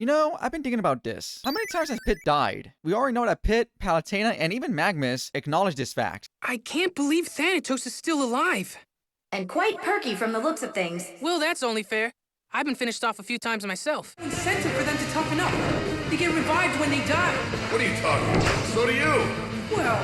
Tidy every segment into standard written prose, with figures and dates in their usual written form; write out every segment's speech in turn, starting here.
You know, I've been thinking about this. How many times has Pit died? We already know that Pit, Palutena, and even Magnus acknowledge this fact. I can't believe Thanatos is still alive. And quite perky from the looks of things. Well, that's only fair. I've been finished off a few times myself. Incentive for them to toughen up. They get revived when they die. What are you talking about? So do you. Well,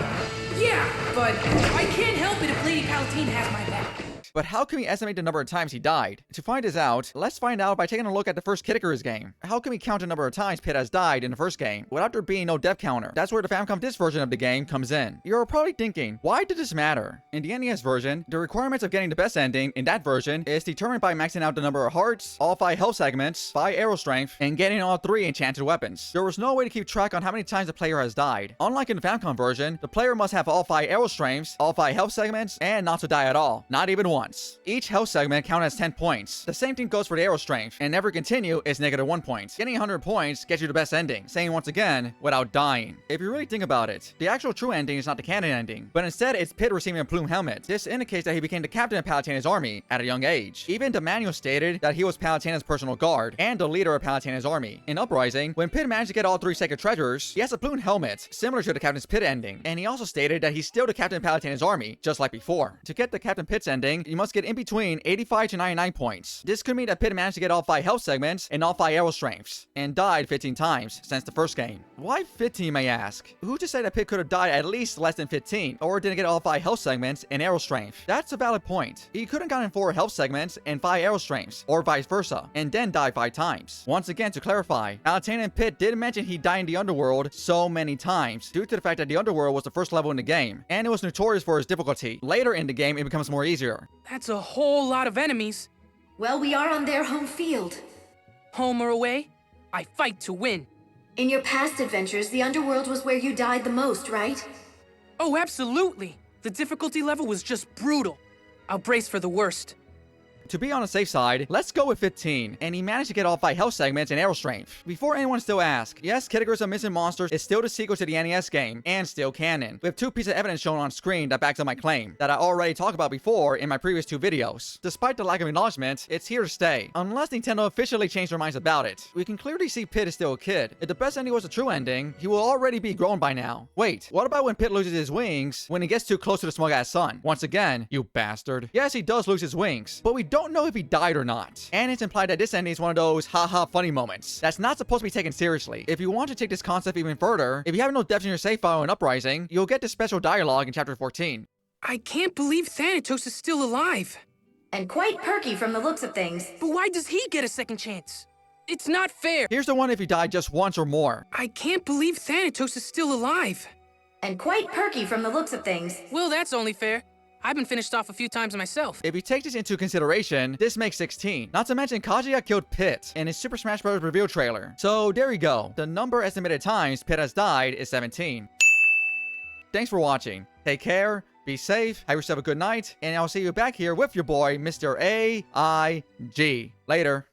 yeah, but I can't help it if Lady Palatine has my back. But how can we estimate the number of times he died? To find this out, let's find out by taking a look at the first Kid Icarus game. How can we count the number of times Pit has died in the first game without there being no death counter? That's where the Famicom Disc version of the game comes in. You're probably thinking, why did this matter? In the NES version, the requirements of getting the best ending in that version is determined by maxing out the number of hearts, all 5 health segments, 5 arrow strength, and getting all 3 enchanted weapons. There was no way to keep track on how many times the player has died. Unlike in the Famicom version, the player must have all 5 arrow strengths, all 5 health segments, and not to die at all. Not even once. Each health segment counts as 10 points. The same thing goes for the arrow strength, and never continue is -1 point. Getting 100 points gets you the best ending, saying once again, without dying. If you really think about it, the actual true ending is not the canon ending, but instead it's Pit receiving a plume helmet. This indicates that he became the captain of Palutena's army at a young age. Even the manual stated that he was Palutena's personal guard and the leader of Palutena's army. In Uprising, when Pit managed to get all 3 sacred treasures, he has a plume helmet, similar to the Captain's Pit ending, and he also stated that he's still the captain of Palutena's army, just like before. To get the Captain Pit's ending, you must get in between 85 to 99 points. This could mean that Pit managed to get all 5 health segments and all 5 arrow strengths, and died 15 times since the first game. Why 15, you may ask? Who just said that Pit could have died at least less than 15, or didn't get all 5 health segments and arrow strength? That's a valid point. He couldn't gotten 4 health segments and 5 arrow strengths, or vice versa, and then die 5 times. Once again, to clarify, Palutena and Pit did mention he died in the underworld so many times, due to the fact that the underworld was the first level in the game, and it was notorious for its difficulty. Later in the game, it becomes more easier. That's a whole lot of enemies. Well, we are on their home field. Home or away, I fight to win. In your past adventures, the underworld was where you died the most, right? Oh, absolutely. The difficulty level was just brutal. I'll brace for the worst. To be on the safe side, let's go with 15, and he managed to get all 5 health segments and arrow strength. Before anyone still asks, yes, Kid Icarus of Missing Monsters is still the sequel to the NES game, and still canon, with 2 pieces of evidence shown on screen that backs up my claim, that I already talked about before in my previous 2 videos. Despite the lack of acknowledgement, it's here to stay, unless Nintendo officially changed their minds about it. We can clearly see Pit is still a kid. If the best ending was a true ending, he will already be grown by now. Wait, what about when Pit loses his wings when he gets too close to the smug-ass sun? Once again, you bastard. Yes, he does lose his wings, but we don't know if he died or not. And it's implied that this ending is one of those haha funny moments that's not supposed to be taken seriously. If you want to take this concept even further, if you have no depth in your save file in Uprising, you'll get the special dialogue in chapter 14. I can't believe Thanatos is still alive. And quite perky from the looks of things. But why does he get a second chance? It's not fair. Here's the one if you died just once or more. I can't believe Thanatos is still alive. And quite perky from the looks of things. Well, that's only fair. I've been finished off a few times myself. If you take this into consideration, this makes 16. Not to mention Kaguya killed Pit in his Super Smash Bros. Reveal trailer. So there you go. The number estimated times Pit has died is 17. Thanks for watching. Take care, be safe, have yourself a good night, and I'll see you back here with your boy, Mr. A.I.G. Later.